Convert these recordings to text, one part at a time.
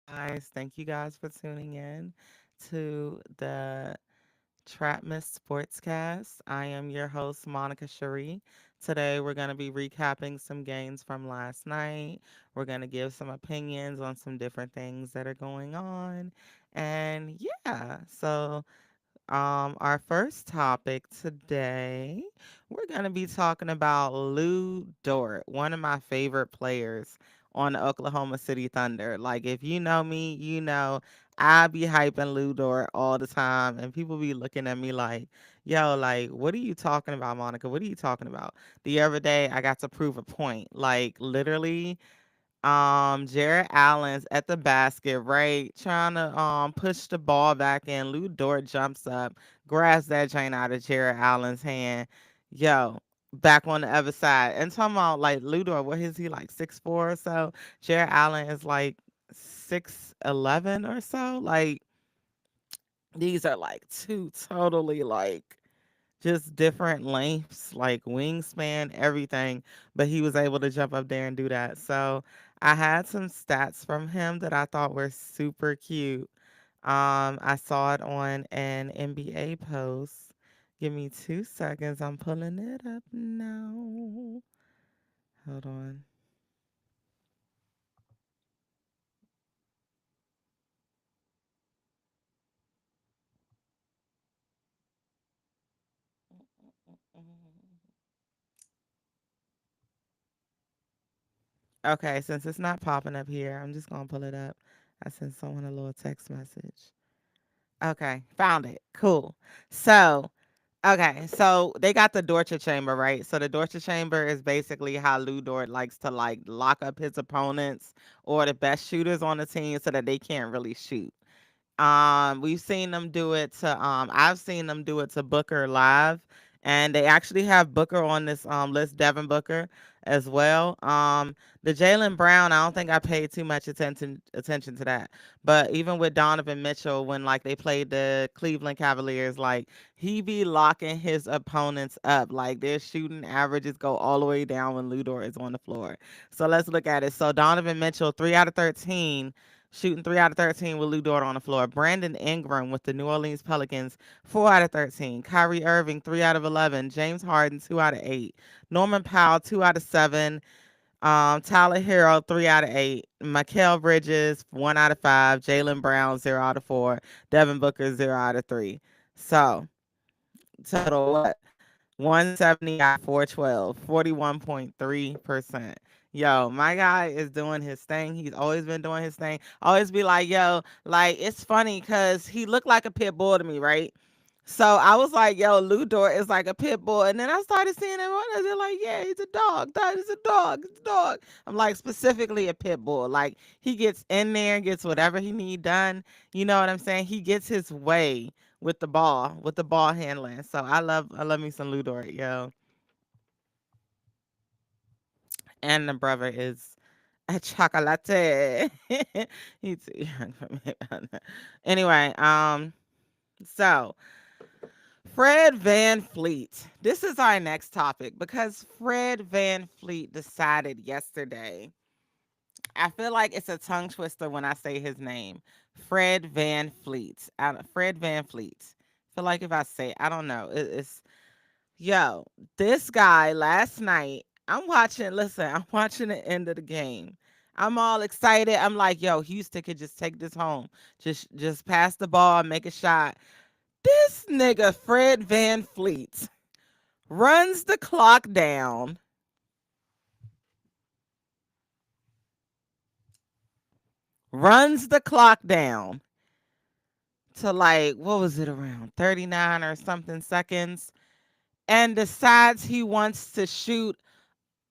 guys. Thank you guys for tuning in to the Trapmiss Sportscast. I am your host, Monica Sheri. Today, we're going to be recapping some games from last night. We're going to give some opinions on some different things that are going on. And yeah, our first topic today, we're gonna be talking about Lou Dort, one of my favorite players on the Oklahoma City Thunder. Like, if you know me, you know I be hyping Lou Dort all the time, and people be looking at me like, "Yo, like, what are you talking about, Monica? What are you talking about?" The other day, I got to prove a point. Like, literally, Jared Allen's at the basket, right? Trying to push the ball back in. Lou Dort jumps up, grabs that chain out of Jared Allen's hand. Yo, back on the other side. And talking about like Lou Dort, what is he like 6'4" or so? Jared Allen is like 6'11" or so. Like these are like two totally like just different lengths, like wingspan, everything. But he was able to jump up there and do that. So I had some stats from him that I thought were super cute. I saw it on an NBA post. Give me 2 seconds. I'm pulling it up now. Hold on. Okay, since it's not popping up here, I'm just gonna pull it up. I sent someone a little text message. Okay, found it. Cool. So Okay, so they got the Dorture Chamber, right? So the Dorture Chamber is basically how Lou Dort likes to like lock up his opponents or the best shooters on the team so that they can't really shoot. We've seen them do it to I've seen them do it to Booker live, and they actually have Booker on this list, Devin Booker as well. The Jalen Brown, I don't think I paid too much attention to that. But even with Donovan Mitchell, when like they played the Cleveland Cavaliers, like he be locking his opponents up. Like their shooting averages go all the way down when Ludor is on the floor. So let's look at it. So Donovan Mitchell, 3 out of 13, shooting 3 out of 13 with Lou Dort on the floor. Brandon Ingram with the New Orleans Pelicans, 4 out of 13. Kyrie Irving, 3 out of 11. James Harden, 2 out of 8. Norman Powell, 2 out of 7. Tyler Hero, 3 out of 8. Mikael Bridges, 1 out of 5. Jalen Brown, 0 out of 4. Devin Booker, 0 out of 3. So total what? 170 out of 412, 41.3%. Yo, my guy is doing his thing. He's always been doing his thing. Always be like, yo, like it's funny because he looked like a pit bull to me, right? So I was like, yo, Lou Dort is like a pit bull. And then I started seeing everyone else. They're like, yeah, he's a dog. That is a dog. It's a dog. I'm like, specifically a pit bull. Like, he gets in there, gets whatever he need done. You know what I'm saying? He gets his way with the ball handling. So I love me some Lou Dort, yo. And the brother is a chocolate. He's too young for me. Anyway, so Fred Van Fleet. This is our next topic because Fred Van Fleet decided yesterday. I feel like it's a tongue twister when I say his name. Fred Van Fleet. Fred Van Fleet. Feel like if I say, I don't know. It's yo, this guy last night. I'm watching the end of the game. I'm all excited. I'm like, yo, Houston could just take this home. Just pass the ball, make a shot. This nigga Fred Van Fleet runs the clock down, runs the clock down to like, what was it, around 39 or something seconds, and decides he wants to shoot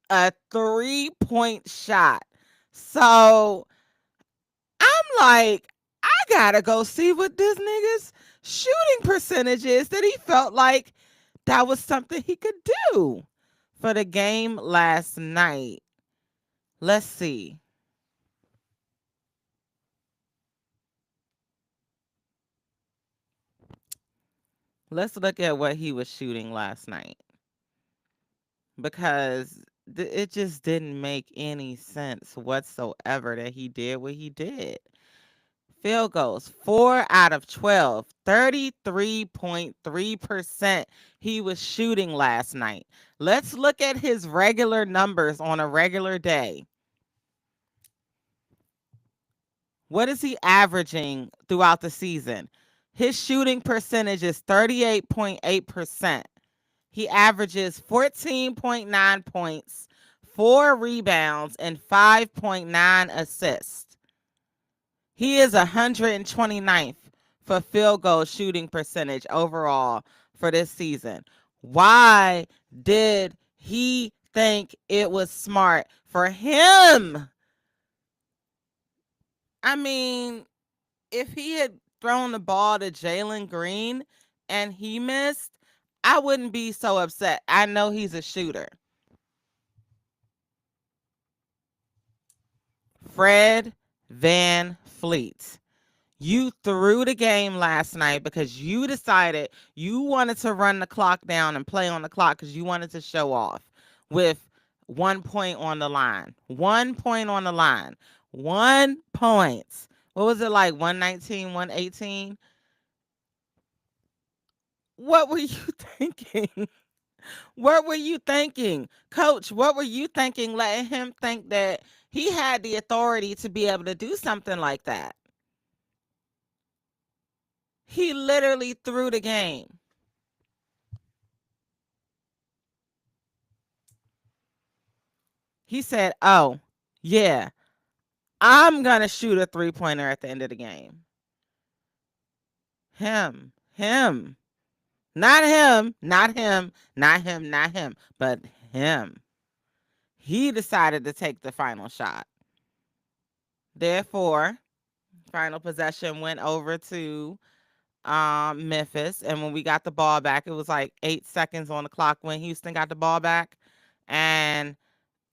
a 3-point shot. So I'm like, I gotta go see what this nigga's shooting percentage is that he felt like that was something he could do for the game last night. Let's see. Let's look at what he was shooting last night because it just didn't make any sense whatsoever that he did what he did. Field goals, 4 out of 12, 33.3% he was shooting last night. Let's look at his regular numbers on a regular day. What is he averaging throughout the season? His shooting percentage is 38.8%. He averages 14.9 points, 4 rebounds, and 5.9 assists. He is 129th for field goal shooting percentage overall for this season. Why did he think it was smart for him? I mean, if he had thrown the ball to Jalen Green and he missed, I wouldn't be so upset. I know he's a shooter. Fred Vanfleet. You threw the game last night because you decided you wanted to run the clock down and play on the clock because you wanted to show off with 1 point on the line. 1 point on the line. 1 point. What was it like? 119, 118? What were you thinking? What were you thinking? Coach, what were you thinking letting him think that he had the authority to be able to do something like that? He literally threw the game. He said, "Oh, yeah, I'm going to shoot a three-pointer at the end of the game." Him. Not him, not him, not him, not him, but him. He decided to take the final shot. Therefore, final possession went over to Memphis, and when we got the ball back, it was like 8 seconds on the clock when Houston got the ball back, and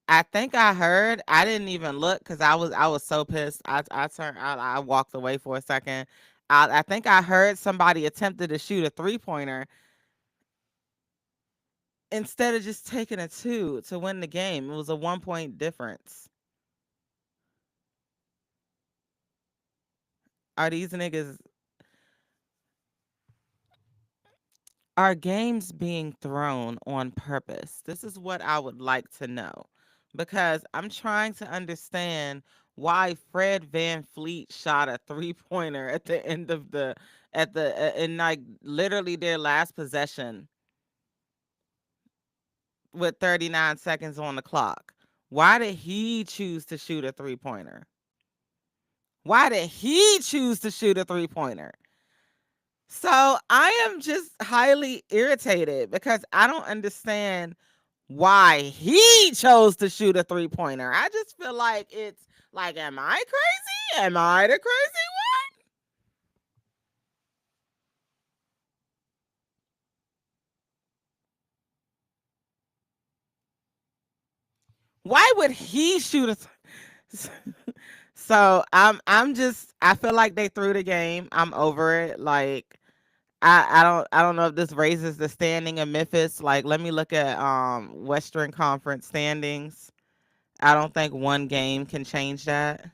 I think I heard. I didn't even look because I was so pissed. I turned. I walked away for a second. I think I heard somebody attempted to shoot a 3-pointer instead of just taking a two to win the game. It was a 1 point difference. Are these niggas? Are games being thrown on purpose? This is what I would like to know because I'm trying to understand why Fred Van Fleet shot a three-pointer at the end of the at the in like literally their last possession with 39 seconds on the clock. Why did he choose to shoot a three-pointer? Why did he choose to shoot a three-pointer? So I am just highly irritated because I don't understand why he chose to shoot a three-pointer. I just feel like it's like, am I crazy? Am I the crazy one? Why would he shoot a So I'm just I feel like they threw the game. I'm over it. Like I don't know if this raises the standing of Memphis. Like let me look at Western Conference standings. I don't think one game can change that.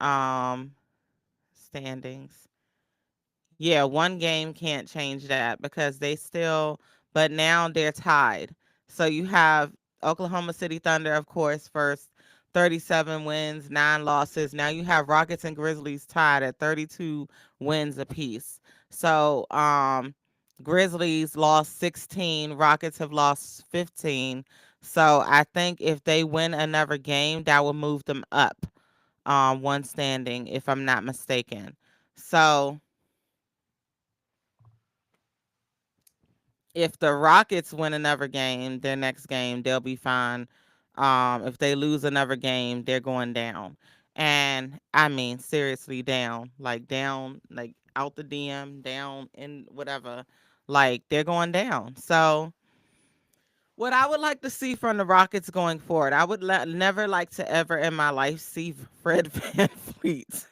Um Standings. Yeah, one game can't change that because they still but now they're tied. So you have Oklahoma City Thunder, of course, first, 37 wins, 9 losses. Now you have Rockets and Grizzlies tied at 32 wins apiece. So, Grizzlies lost 16, Rockets have lost 15. So I think if they win another game, that will move them up one standing, if I'm not mistaken. So if the Rockets win another game, their next game, they'll be fine. If they lose another game, they're going down. And I mean, seriously, down, like out the DM, down in whatever, like they're going down. So, what I would like to see from the Rockets going forward, I would never like to ever in my life see Fred Van Fleet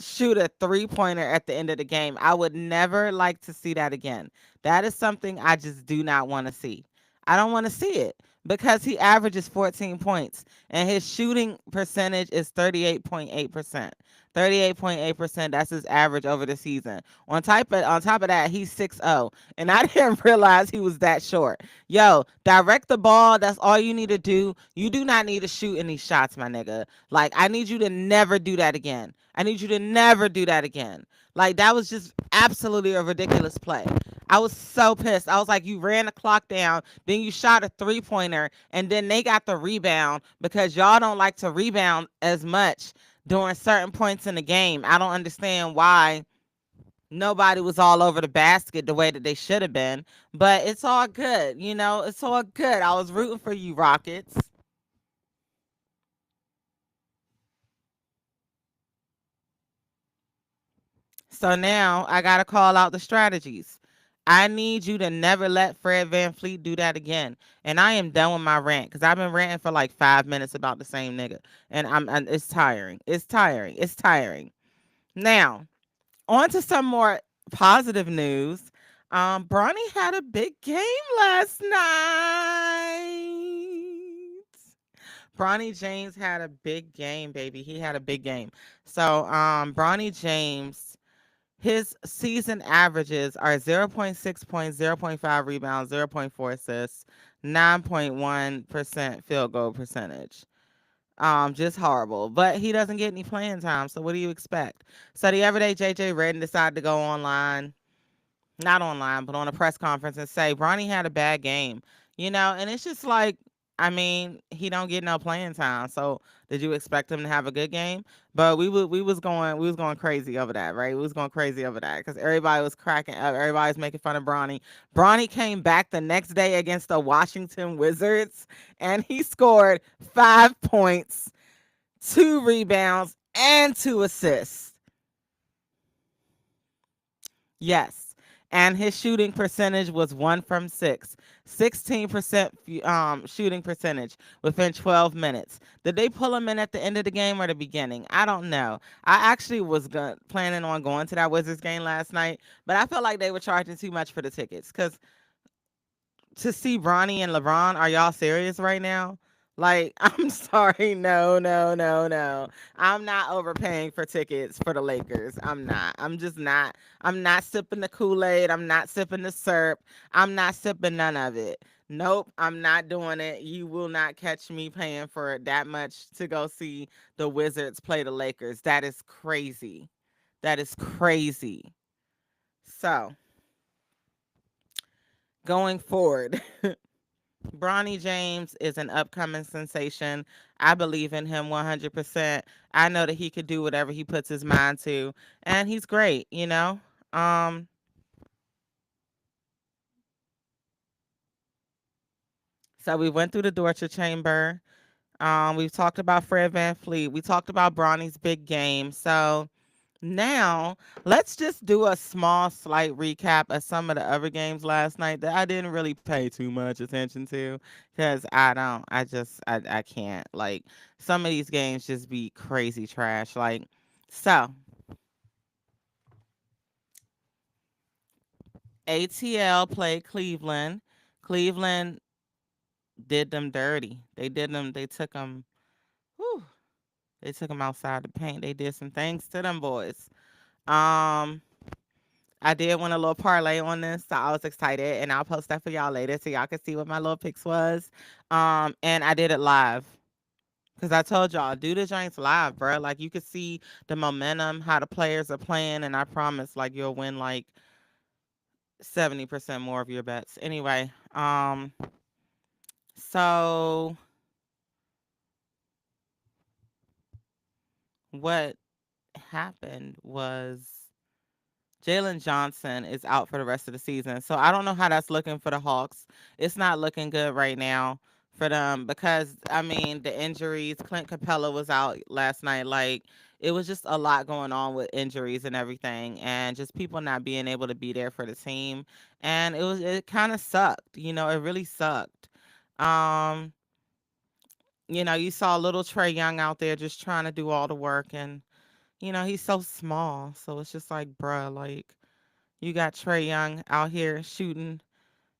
shoot a three-pointer at the end of the game. I would never like to see that again. That is something I just do not want to see. I don't want to see it because he averages 14 points and his shooting percentage is 38.8%. 38.8%, that's his average over the season. On top of that, he's 6'0. And I didn't realize he was that short. Yo, direct the ball. That's all you need to do. You do not need to shoot any shots, my nigga. Like, I need you to never do that again. I need you to never do that again. Like, that was just absolutely a ridiculous play. I was so pissed. I was like, you ran the clock down, then you shot a 3-pointer, and then they got the rebound because y'all don't like to rebound as much during certain points in the game. I don't understand why nobody was all over the basket the way that they should have been, but it's all good. It's all good. I was rooting for you, Rockets. So now I got to call out the strategies. I need you to never let Fred VanFleet do that again. And I am done with my rant because I've been ranting for like 5 minutes about the same nigga. And it's tiring. It's tiring. It's tiring. Now, on to some more positive news. Bronny had a big game last night. Bronny James had a big game, baby. He had a big game. So, Bronny James, his season averages are zero point 0.6 points, 0.5 rebounds, zero point 0.4 assists, 9.1% field goal percentage. Just horrible. But he doesn't get any playing time, so what do you expect? So the other day, JJ Redden decided to go online, not online, but on a press conference and say Bronny had a bad game. And it's just like, I mean, he don't get no playing time. So did you expect him to have a good game? But we was going crazy over that, right? We was going crazy over that because everybody was cracking up. Everybody was making fun of Bronny. Bronny came back the next day against the Washington Wizards and he scored 5 points, 2 rebounds, and 2 assists. Yes. And his shooting percentage was 1 from 6. 16% shooting percentage within 12 minutes. Did they pull him in at the end of the game or the beginning? I don't know. I actually was planning on going to that Wizards game last night, but I felt like they were charging too much for the tickets because to see Bronny and LeBron, are y'all serious right now? Like, I'm sorry, no, no, no, no. I'm not overpaying for tickets for the Lakers. I'm not. I'm just not. I'm not sipping the Kool-Aid. I'm not sipping the syrup. I'm not sipping none of it. Nope, I'm not doing it. You will not catch me paying for that much to go see the Wizards play the Lakers. That is crazy. That is crazy. So, going forward, Bronny James is an upcoming sensation. I believe in him 100%. I know that he could do whatever he puts his mind to, and he's great. Um, so we went through the Dorture Chamber. We've talked about Fred VanFleet. We talked about Bronny's big game. So now, let's just do a small, slight recap of some of the other games last night that I didn't really pay too much attention to because I can't. Like, some of these games just be crazy trash. Like, so ATL played Cleveland. Cleveland did them dirty. They took them, whew, they took them outside the paint. They did some things to them boys. Um, I did win a little parlay on this, so I was excited, and I'll post that for y'all later so y'all can see what my little picks was. And I did it live because I told y'all do the joints live, bro. Like you could see the momentum, how the players are playing, and I promise, like you'll win like 70% more of your bets. Anyway, so what happened was Jalen Johnson is out for the rest of the season. So I don't know how that's looking for the Hawks. It's not looking good right now for them because I mean the injuries. Clint Capella was out last night. Like it was just a lot going on with injuries and everything, and just people not being able to be there for the team. And it kind of sucked. It really sucked. Um, you saw little Trey Young out there just trying to do all the work, and he's so small. So it's just like, bruh, like you got Trey Young out here shooting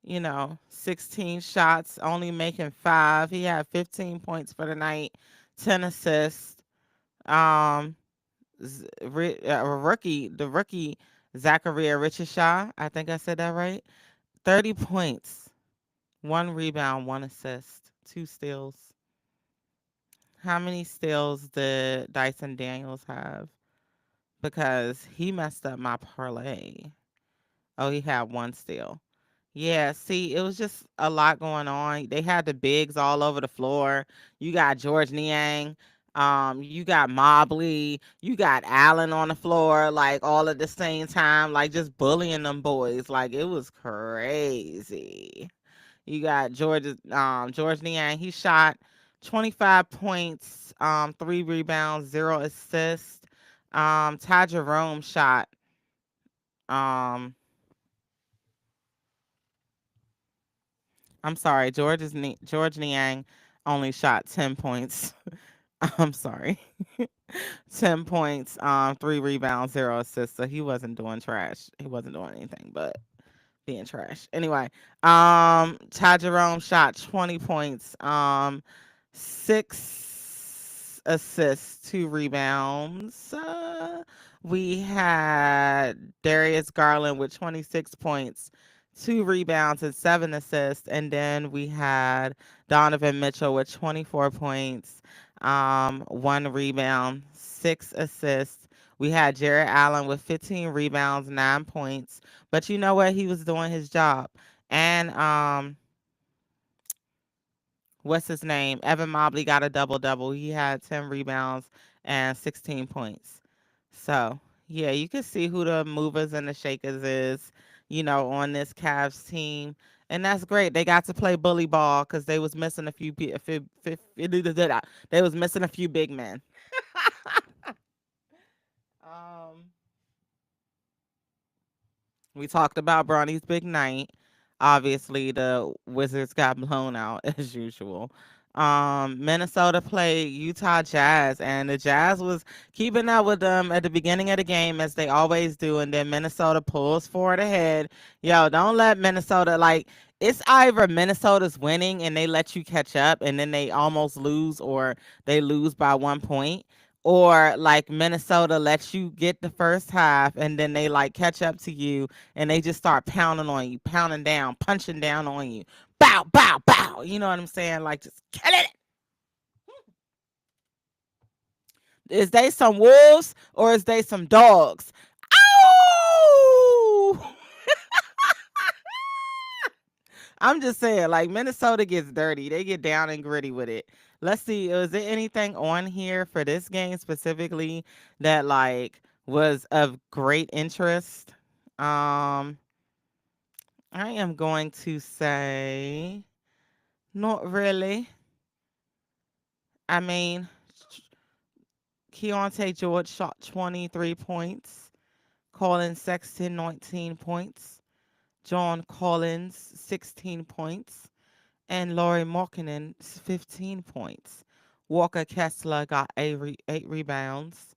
16 shots, only making 5. He had 15 points for the night, 10 assists. Um, the rookie Zachariah Richardson, I think I said that right. 30 points, 1 rebound, 1 assist, 2 steals. How many steals did Dyson Daniels have? Because he messed up my parlay. Oh, he had 1 steal. Yeah, see, it was just a lot going on. They had the bigs all over the floor. You got George Niang, you got Mobley, you got Allen on the floor, like all at the same time, like just bullying them boys. Like it was crazy. You got George Niang. He shot 25 points, 3 rebounds, 0 assists. Ty Jerome shot um I'm sorry, George Niang only shot 10 points. I'm sorry. 10 points, 3 rebounds, 0 assists. So he wasn't doing trash. He wasn't doing anything but being trash. Anyway, Ty Jerome shot 20 points, 6 assists, 2 rebounds. We had Darius Garland with 26 points, 2 rebounds, and 7 assists. And then we had Donovan Mitchell with 24 points, 1 rebound, 6 assists. We had Jared Allen with 15 rebounds, 9 points. But you know what? He was doing his job. And what's his name? Evan Mobley got a double double. He had 10 rebounds and 16 points. So yeah, you can see who the movers and the shakers is, on this Cavs team. And that's great. They got to play bully ball because they was missing a few. They was missing a few big men. um, We talked about Bronny's big night. Obviously, the Wizards got blown out as usual. Minnesota played Utah Jazz, and the Jazz was keeping up with them at the beginning of the game, as they always do. And then Minnesota pulls forward ahead. Yo, don't let Minnesota, like, it's either Minnesota's winning and they let you catch up and then they almost lose, or they lose by 1 point, or like Minnesota lets you get the first half and then they like catch up to you and they just start pounding on you, pounding down, punching down on you. Bow, bow, bow. You know what I'm saying? Like just kill it. Is they some wolves or is they some dogs? Oh! I'm just saying, like Minnesota gets dirty. They get down and gritty with it. Let's see, is there anything on here for this game specifically that like was of great interest? Um, I am going to say not really. I mean, Keontae George shot 23 points. Colin Sexton 19 points. John Collins 16 points. And Laurie Markkinen 15 points. Walker Kessler got 8 rebounds.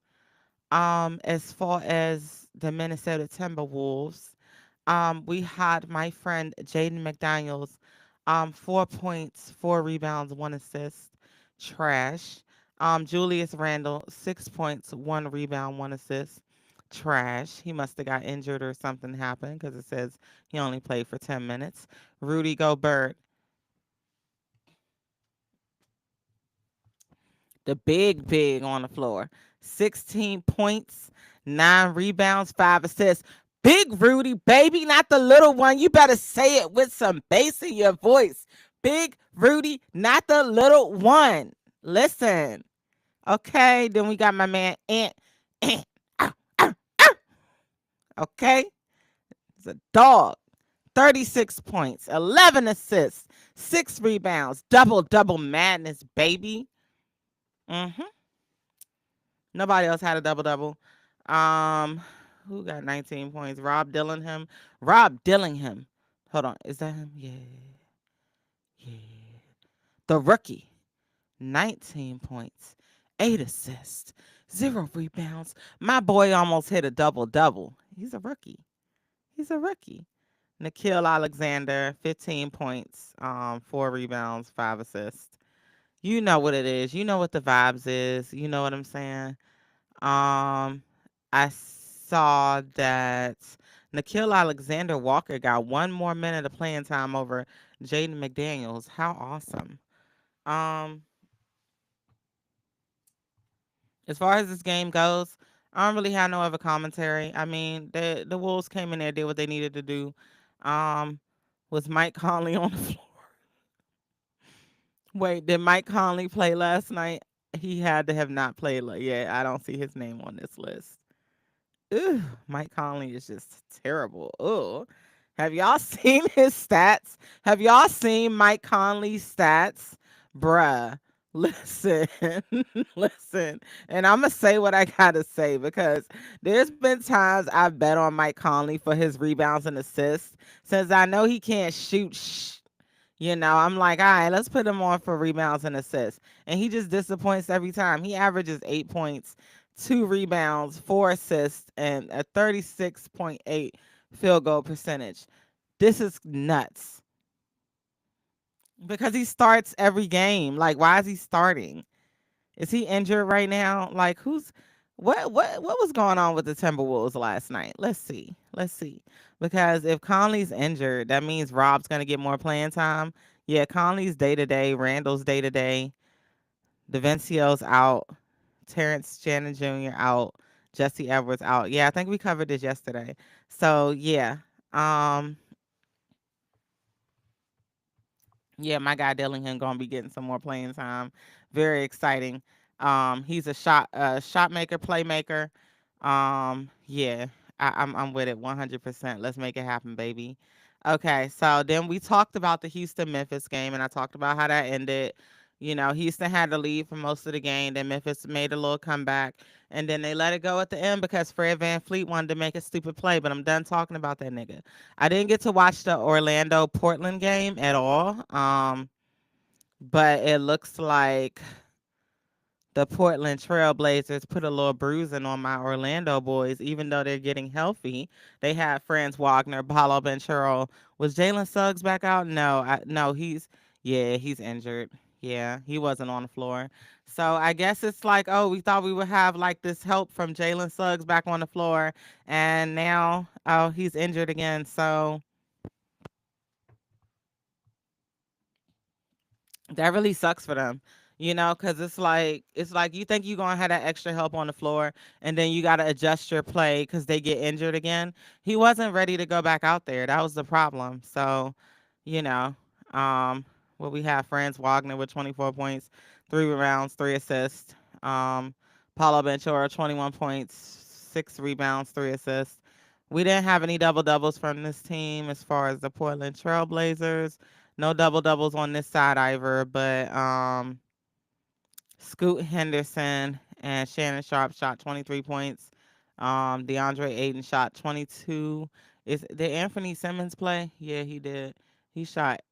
As far as the Minnesota Timberwolves, we had my friend Jaden McDaniels, 4 points, 4 rebounds, 1 assist. Trash. Julius Randle, 6 points, 1 rebound, 1 assist. Trash. He must have got injured or something happened because it says he only played for 10 minutes. Rudy Gobert, the big on the floor. 16 points, 9 rebounds, 5 assists. Big Rudy, baby, not the little one. You better say it with some bass in your voice. Big Rudy, not the little one. Listen. Okay, then we got my man Ant. Ant. Ow, ow, ow. Okay, it's a dog. 36 points, 11 assists, 6 rebounds, double madness, baby. Mm-hmm. Nobody else had a double double. Um, who got 19 points? Rob Dillingham. Rob Dillingham. Hold on, is that him? Yeah, yeah. The rookie, 19 points, 8 assists, 0 rebounds. My boy almost hit a double double. He's a rookie. He's a rookie. Nikhil Alexander, 15 points, 4 rebounds, 5 assists. You know what it is. You know what the vibes is. You know what I'm saying? I saw that Nikhil Alexander Walker got 1 more minute of playing time over Jaden McDaniels. How awesome. Um, as far as this game goes, I don't really have no other commentary. I mean, the Wolves came in there, did what they needed to do. Um, was Mike Conley on the floor? Wait, did Mike Conley play last night? He had to have not played. Yeah, I don't see his name on this list. Ugh, Mike Conley is just terrible. Ugh. Have y'all seen his stats? Have y'all seen Mike Conley's stats? Bruh, listen, listen. And I'm going to say what I got to say because there's been times I've bet on Mike Conley for his rebounds and assists since I know he can't shoot. I'm like, all right, let's put him on for rebounds and assists. And he just disappoints every time. He averages 8 points, 2 rebounds, 4 assists, and a 36.8 field goal percentage. This is nuts because he starts every game. Like, why is he starting? Is he injured right now? Like, what was going on with the Timberwolves last night? Let's see. Let's see. Because if Conley's injured, that means Rob's gonna get more playing time. Yeah, Conley's day to day, Randall's day to day, DaVincio's out, Terrence Shannon Jr. out, Jesse Edwards out. Yeah, I think we covered this yesterday. So yeah. Um Yeah, my guy Dillingham gonna be getting some more playing time. Very exciting. He's a shot maker, playmaker. Yeah, I'm with it 100%. Let's make it happen, baby. Okay, so then we talked about the Houston Memphis game, and I talked about how that ended. Houston had the lead for most of the game. Then Memphis made a little comeback, and then they let it go at the end because Fred VanFleet wanted to make a stupid play. But I'm done talking about that nigga. I didn't get to watch the Orlando Portland game at all. But it looks like the Portland Trailblazers put a little bruising on my Orlando boys, even though they're getting healthy. They had Franz Wagner, Paolo Banchero. Was Jalen Suggs back out? No, he's injured. Yeah, he wasn't on the floor. So I guess it's like, oh, we thought we would have like this help from Jalen Suggs back on the floor, and now, oh, he's injured again. So that really sucks for them, because it's like you think you're gonna have that extra help on the floor, and then you gotta adjust your play because they get injured again. He wasn't ready to go back out there. That was the problem. So, you know, um, what we have Franz Wagner with 24 points, 3 rebounds, 3 assists. Paulo Benchora 21 points, 6 rebounds, 3 assists. We didn't have any double doubles from this team as far as the Portland Trailblazers. No double doubles on this side either, but Scoot Henderson and Shannon Sharp shot 23 points. DeAndre Ayton shot 22. Did Anthony Simmons play? Yeah, he did. He shot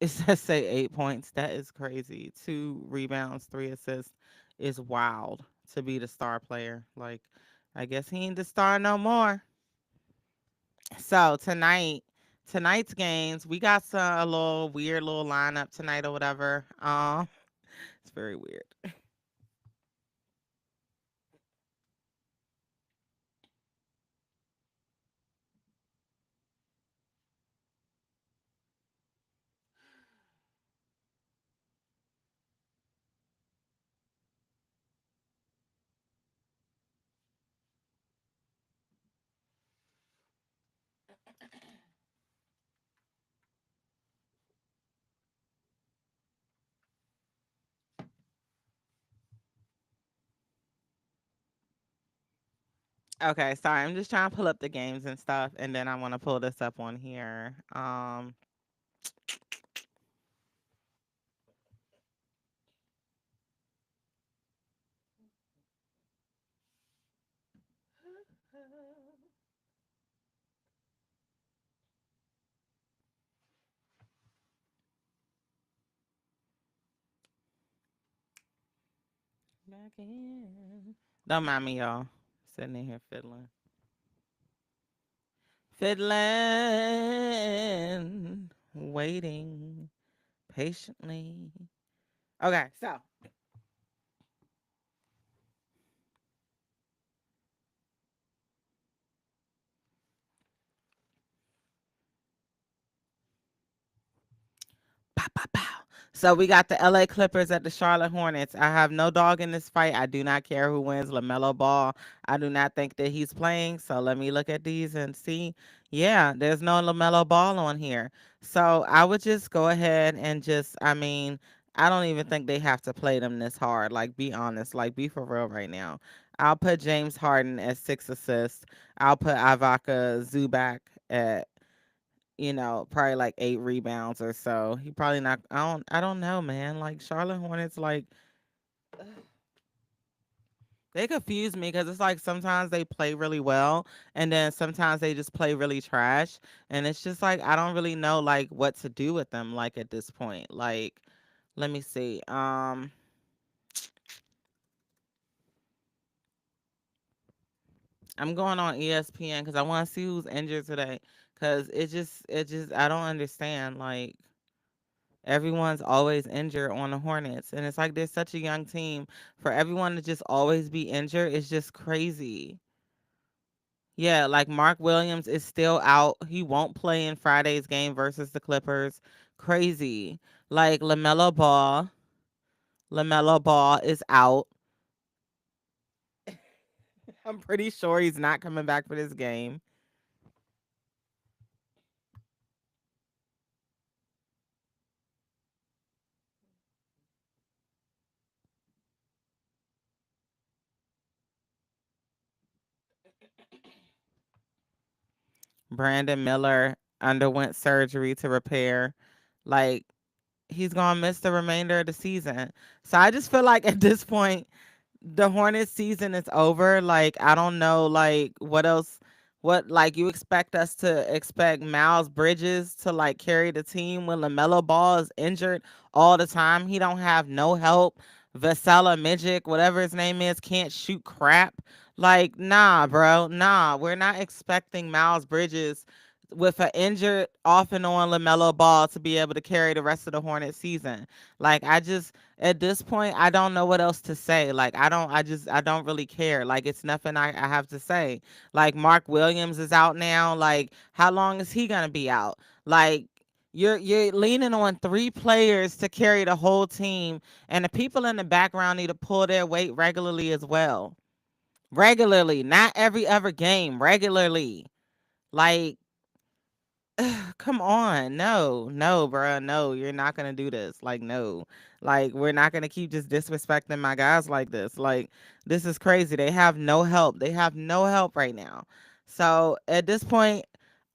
it says say 8 points. That is crazy. 2 rebounds, 3 assists is wild to be the star player. Like, I guess he ain't the star no more. So tonight's games, we got a little weird little lineup tonight or whatever. It's very weird. Okay, sorry. I'm just trying to pull up the games and stuff, and then I want to pull this up on here. Back in. Don't mind me, y'all. Sitting in here fiddling. Fiddling, waiting patiently. Okay, so pow, pow, pow. So we got the LA Clippers at the Charlotte Hornets. I have no dog in this fight. I do not care who wins. LaMelo Ball, I do not think that he's playing. So let me look at these and see. Yeah, there's no LaMelo Ball on here. So I would just go ahead and just, I mean, I don't even think they have to play them this hard. Like, be honest. Like, be for real right now. I'll put James Harden at 6 assists. I'll put Ivaka Zubac at probably like 8 rebounds or so. He probably not. I don't know, man. Like Charlotte Hornets, like they confuse me because it's like sometimes they play really well, and then sometimes they just play really trash, and it's just like I don't really know like what to do with them. Like at this point, like let me see. I'm going on ESPN because I want to see who's injured today. Cause it just I don't understand like. Everyone's always injured on the Hornets. And it's like they're such a young team. For everyone to just always be injured is just crazy. Yeah, like Mark Williams is still out. He won't play in Friday's game versus the Clippers. Crazy. Like LaMelo Ball is out. I'm pretty sure he's not coming back for this game. Brandon Miller underwent surgery to repair. Like he's gonna miss the remainder of the season. So I just feel like at this point the Hornets season is over. Like I don't know like what else what like you expect us to expect Miles Bridges to like carry the team when LaMelo Ball is injured all the time. He don't have no help. Vasela Midget, whatever his name is, can't shoot crap. Like, nah, bro. Nah. We're not expecting Miles Bridges with an injured off and on LaMelo Ball to be able to carry the rest of the Hornet season. Like I just at this point I don't know what else to say. Like I don't really care. Like it's nothing I have to say. Like Mark Williams is out now. Like how long is he gonna be out? Like you're leaning on 3 players to carry the whole team, and the people in the background need to pull their weight regularly as well. Regularly, not every other game. Regularly, like come on. No, no, bruh. No, you're not gonna do this. Like, no. Like, we're not gonna keep just disrespecting my guys like this. Like, this is crazy. They have no help. They have no help right now. So at this point,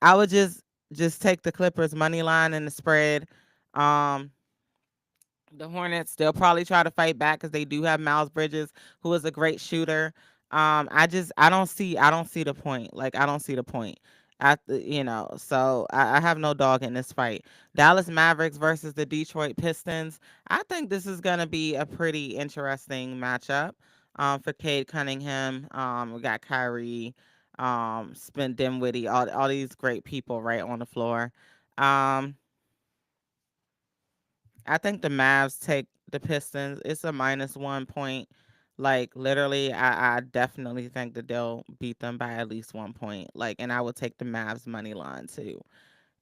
I would just take the Clippers money line and the spread. Um the Hornets, they'll probably try to fight back because they do have Miles Bridges, who is a great shooter. I don't see the point. Like I don't see the point. So I have no dog in this fight. Dallas Mavericks versus the Detroit Pistons. I think this is gonna be a pretty interesting matchup. For Cade Cunningham. We got Kyrie, Spin Dinwiddie, all these great people right on the floor. Um, I think the Mavs take the Pistons. It's a -1 point. Like literally, I definitely think that they'll beat them by at least 1 point. Like, and I would take the Mavs money line too.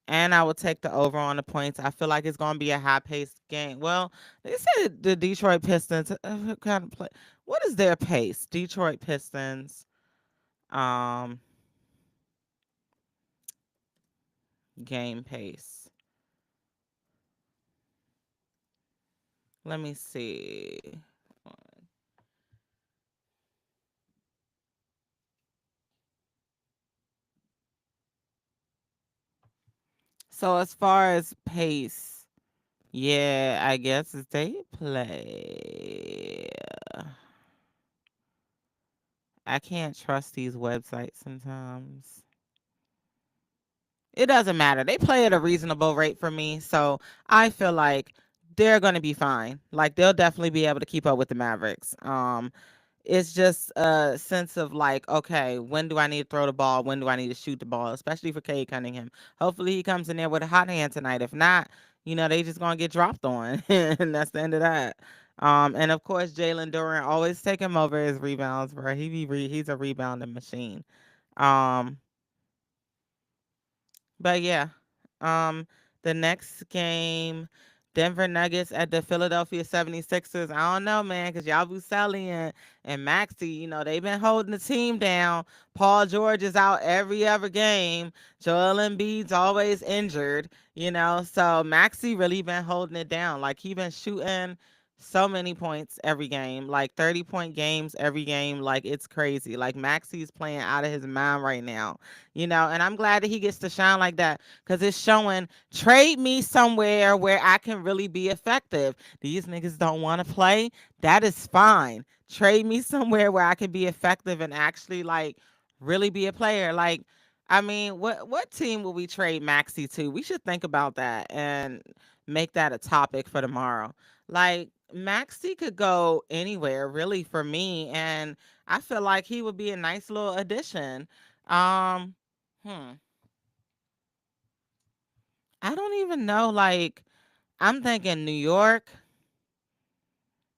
And I would take the over on the points. I feel like it's gonna be a high paced game. Well, they said the Detroit Pistons kind of play. What is their pace? Detroit Pistons, um, game pace. Let me see. So as far as pace. Yeah, I guess if they play. I can't trust these websites sometimes. It doesn't matter. They play at a reasonable rate for me, so I feel like they're going to be fine. Like they'll definitely be able to keep up with the Mavericks. it's just a sense of like, okay, when do I need to throw the ball? When do I need to shoot the ball? Especially for Cade Cunningham. Hopefully he comes in there with a hot hand tonight. If not, they just gonna get dropped on, and that's the end of that. And of course Jalen Duran always take him over his rebounds, bro. He's a rebounding machine. Um, but yeah, um, the next game, Denver Nuggets at the Philadelphia 76ers. I don't know, man, because y'all Buscelli and Maxey, they've been holding the team down. Paul George is out every other game. Joel Embiid's always injured, so Maxey really been holding it down. Like, he been shooting so many points every game, like 30-point games every game. Like, it's crazy. Like, Maxey's playing out of his mind right now, and I'm glad that he gets to shine like that because it's showing trade me somewhere where I can really be effective. These niggas don't want to play. That is fine. Trade me somewhere where I can be effective and actually like really be a player. Like, I mean, what team will we trade Maxi to? We should think about that and make that a topic for tomorrow. Like, Maxi could go anywhere really for me, and I feel like he would be a nice little addition. Um, hmm. I don't even know. Like, I'm thinking New York.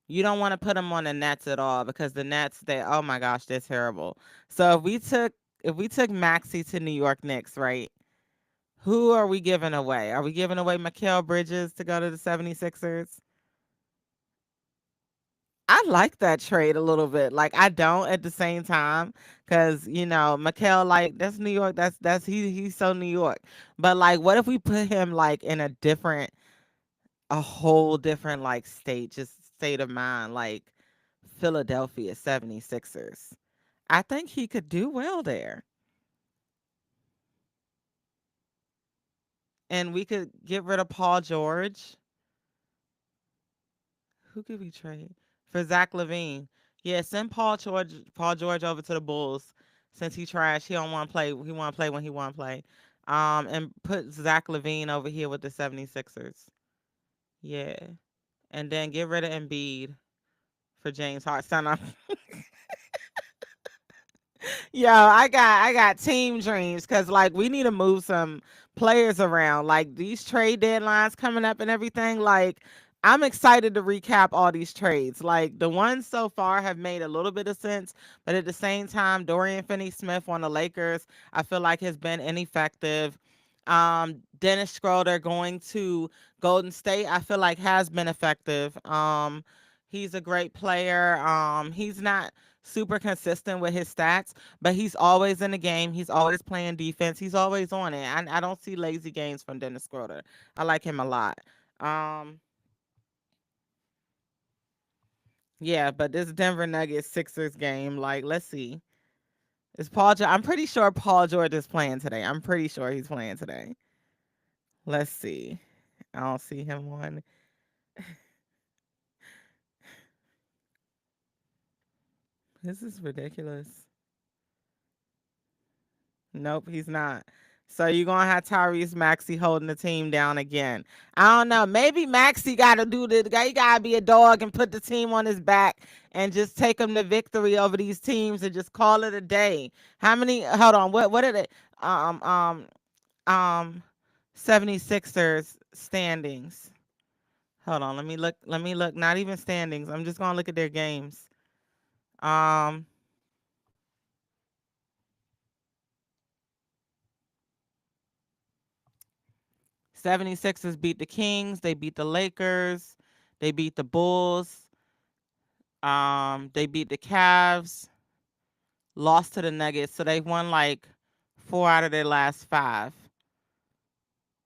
You don't want to put them on the Nets at all because the Nets, oh my gosh, they're terrible. So if we took Maxi to New York Knicks, right? Who are we giving away? Are we giving away Mikal Bridges to go to the 76ers? I like that trade a little bit. Like, I don't at the same time because Mikal, like, that's New York. That's he's so New York. But like, what if we put him like in a whole different like state of mind, like Philadelphia 76ers. I think he could do well there. And we could get rid of Paul George. Who could we trade? For Zach Levine. Yeah, send Paul George over to the Bulls since he trash. He don't want to play. He want to play when he want to play. And put Zach Levine over here with the 76ers. Yeah. And then get rid of Embiid for James Harden. Yo, I got team dreams because like we need to move some players around. Like these trade deadlines coming up and everything. Like I'm excited to recap all these trades. Like the ones so far have made a little bit of sense, but at the same time, Dorian Finney-Smith on the Lakers, I feel like has been ineffective. Dennis Schroeder going to Golden State, I feel like has been effective. He's a great player. He's not super consistent with his stats, but he's always in the game. He's always playing defense. He's always on it. I don't see lazy games from Dennis Schroeder. I like him a lot. Um, yeah, but this Denver Nuggets Sixers game, like, let's see. I'm pretty sure Paul George is playing today. I'm pretty sure he's playing today. Let's see. I don't see him on. This is ridiculous. Nope, he's not. So you're gonna have Tyrese Maxey holding the team down again. I don't know. Maybe Maxey gotta do the guy. He gotta be a dog and put the team on his back and just take them to victory over these teams and just call it a day. How many? Hold on. What are they? Um um um 76ers standings. Hold on. Let me look. Let me look. Not even standings. I'm just gonna look at their games. Um 76ers beat the Kings, they beat the Lakers, they beat the Bulls, they beat the Cavs, lost to the Nuggets, so they won like 4 out of their last 5.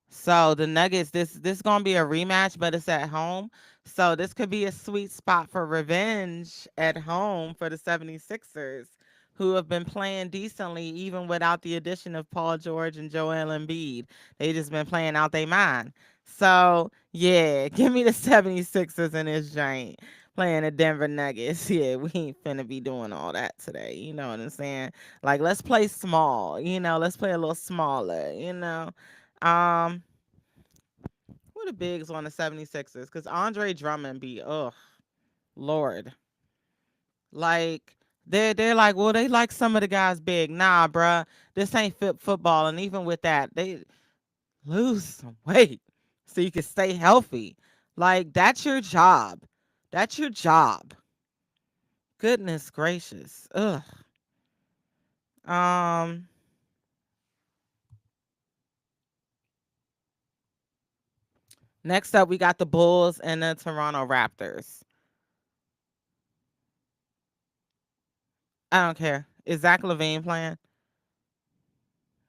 So the Nuggets, this gonna be a rematch, but it's at home. So this could be a sweet spot for revenge at home for the 76ers, who have been playing decently even without the addition of Paul George and Joel Embiid. They just been playing out their mind. So yeah, give me the 76ers in this joint. Playing the Denver Nuggets. Yeah, we ain't finna be doing all that today. You know what I'm saying? Like, let's play small, let's play a little smaller. Um, who the bigs on the 76ers? Because Andre Drummond be, Lord. Like they're like, well, they like some of the guys big. Nah, bruh, this ain't fit football. And even with that, they lose some weight so you can stay healthy. Like that's your job. That's your job. Goodness gracious. Ugh. Um. Next up, we got the Bulls and the Toronto Raptors. I don't care. Is Zach Levine playing?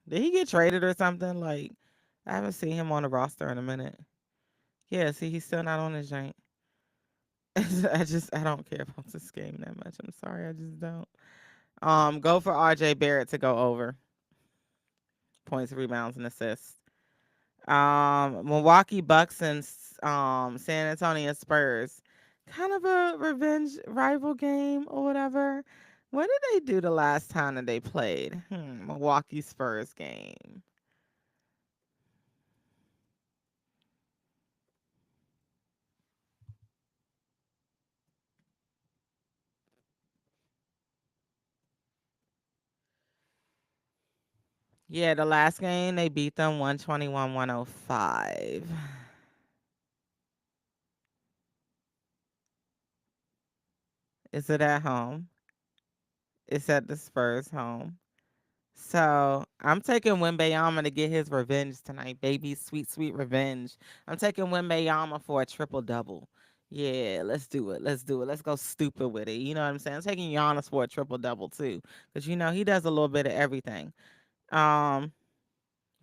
Did he get traded or something? Like, I haven't seen him on the roster in a minute. Yeah, see, he's still not on his joint. I don't care about this game that much. I'm sorry, I just don't. Go for RJ Barrett to go over points, rebounds, and assists. Milwaukee Bucks and San Antonio Spurs. Kind of a revenge rival game or whatever. What did they do the last time that they played? Milwaukee Spurs game. Yeah, the last game they beat them 121-105. Is it at home? It's at the Spurs home. So I'm taking Wembayama to get his revenge tonight, baby. Sweet, sweet revenge. I'm taking Wembayama for a triple double. Yeah, let's do it. Let's do it. Let's go stupid with it. You know what I'm saying? I'm taking Giannis for a triple double too, because he does a little bit of everything. Um,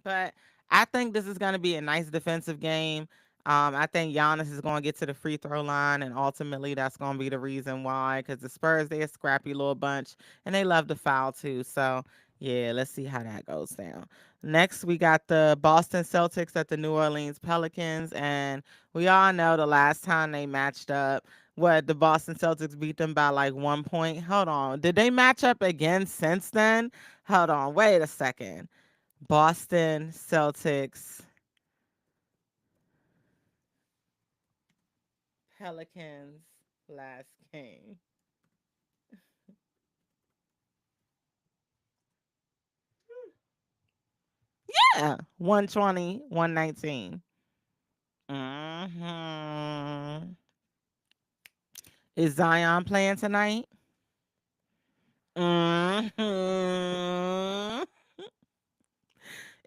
but I think this is going to be a nice defensive game. I think Giannis is going to get to the free throw line, and ultimately that's going to be the reason why. Because the Spurs, they're a scrappy little bunch, and they love to foul too. So yeah, let's see how that goes down. Next, we got the Boston Celtics at the New Orleans Pelicans, and we all know the last time they matched up, what the Boston Celtics beat them by like 1 point. Hold on, did they match up again since then? Hold on, wait a second. Boston Celtics, Pelicans last game. Yeah, 120, 119. Mm-hmm. Is Zion playing tonight? Mm-hmm.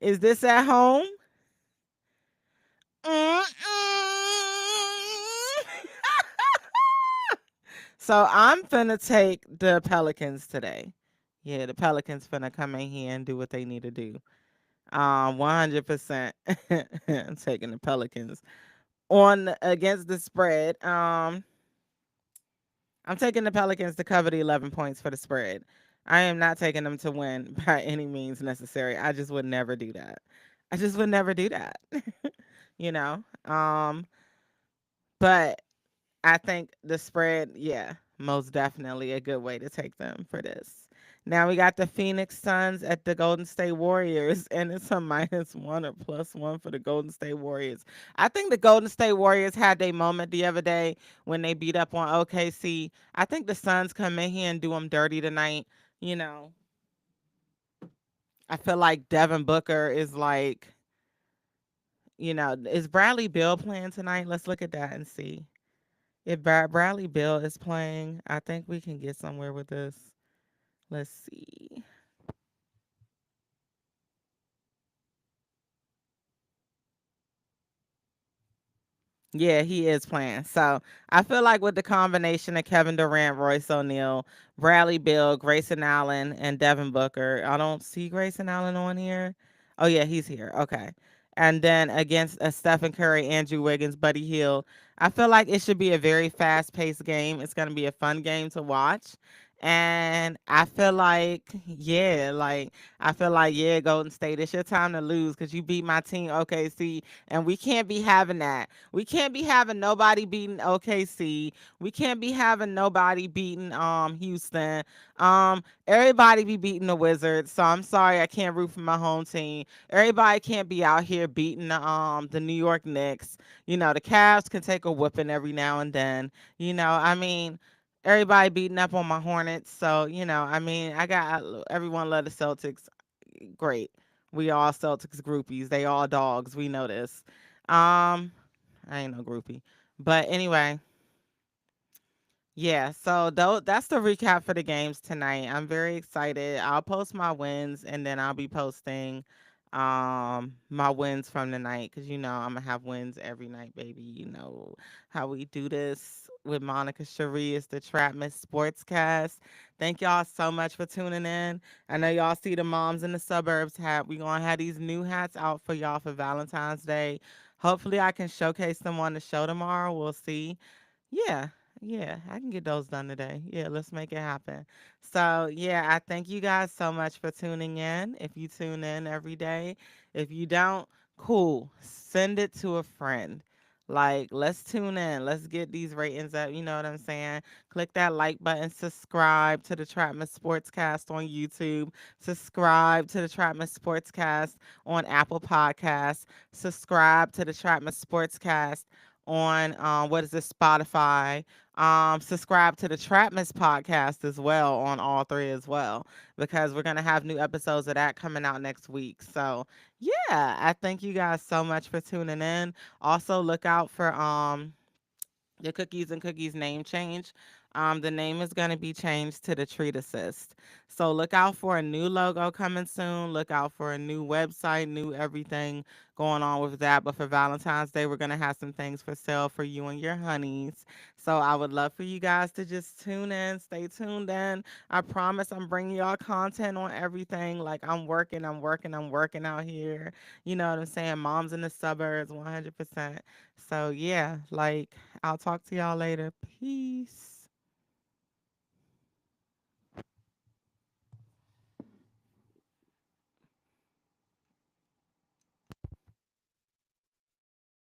Is this at home? Mm-mm. So I'm finna take the Pelicans today. Yeah, the Pelicans finna come in here and do what they need to do. 100%. I'm taking the Pelicans on against the spread. I'm taking the Pelicans to cover the 11 points for the spread. I am not taking them to win by any means necessary. I just would never do that. I just would never do that. you know. But I think the spread, yeah, most definitely a good way to take them for this. Now we got the Phoenix Suns at the Golden State Warriors, and it's a -1 or +1 for the Golden State Warriors. I think the Golden State Warriors had their moment the other day when they beat up on OKC. I think the Suns come in here and do them dirty tonight. You know, I feel like Devin Booker is like, is Bradley Beal playing tonight? Let's look at that and see. If Bradley Beal is playing, I think we can get somewhere with this. Let's see. Yeah, he is playing. So I feel like with the combination of Kevin Durant, Royce O'Neal, Bradley Beal, Grayson Allen, and Devin Booker, I don't see Grayson Allen on here. Oh yeah, he's here. Okay. And then against Stephen Curry, Andrew Wiggins, Buddy Hield, I feel like it should be a very fast-paced game. It's going to be a fun game to watch. And I feel like, yeah, Golden State, it's your time to lose because you beat my team, OKC, and we can't be having that. We can't be having nobody beating OKC. We can't be having nobody beating Houston. Everybody be beating the Wizards. So I'm sorry I can't root for my home team. Everybody can't be out here beating the New York Knicks. The Cavs can take a whooping every now and then. I mean, Everybody beating up on my Hornets. So, I mean, everyone love the Celtics. Great. We all Celtics groupies. They all dogs. We know this. Um, I ain't no groupie. But anyway, yeah, so that's the recap for the games tonight. I'm very excited. I'll post my wins and then I'll be posting my wins from the night cuz I'm going to have wins every night, baby. You know how we do this with Monica Sheri. It's the Trapmiss Sportscast. Thank y'all so much for tuning in. I know y'all see the moms in the suburbs hat. We going to have these new hats out for y'all for Valentine's Day. Hopefully I can showcase them on the show tomorrow. We'll see. Yeah, yeah, I can get those done today. Yeah, let's make it happen. So, yeah, I thank you guys so much for tuning in. If you tune in every day, if you don't, cool. Send it to a friend. Like, let's tune in. Let's get these ratings up. You know what I'm saying? Click that like button. Subscribe to the Trapmiss Sportscast on YouTube. Subscribe to the Trapmiss Sportscast on Apple Podcasts. Subscribe to the Trapmiss Sportscast on what is this, Spotify. Subscribe to the Trapmiss podcast as well on all three as well, because we're gonna have new episodes of that coming out next week. So yeah, I thank you guys so much for tuning in. Also look out for the Cookies and Cookies name change. The name is going to be changed to the Treat Assist. So look out for a new logo coming soon. Look out for a new website, new everything going on with that. But for Valentine's Day, we're going to have some things for sale for you and your honeys. So I would love for you guys to just tune in, stay tuned in. I promise I'm bringing y'all content on everything. Like I'm working out here. You know what I'm saying? Moms in the suburbs, 100%. So yeah, like I'll talk to y'all later. Peace.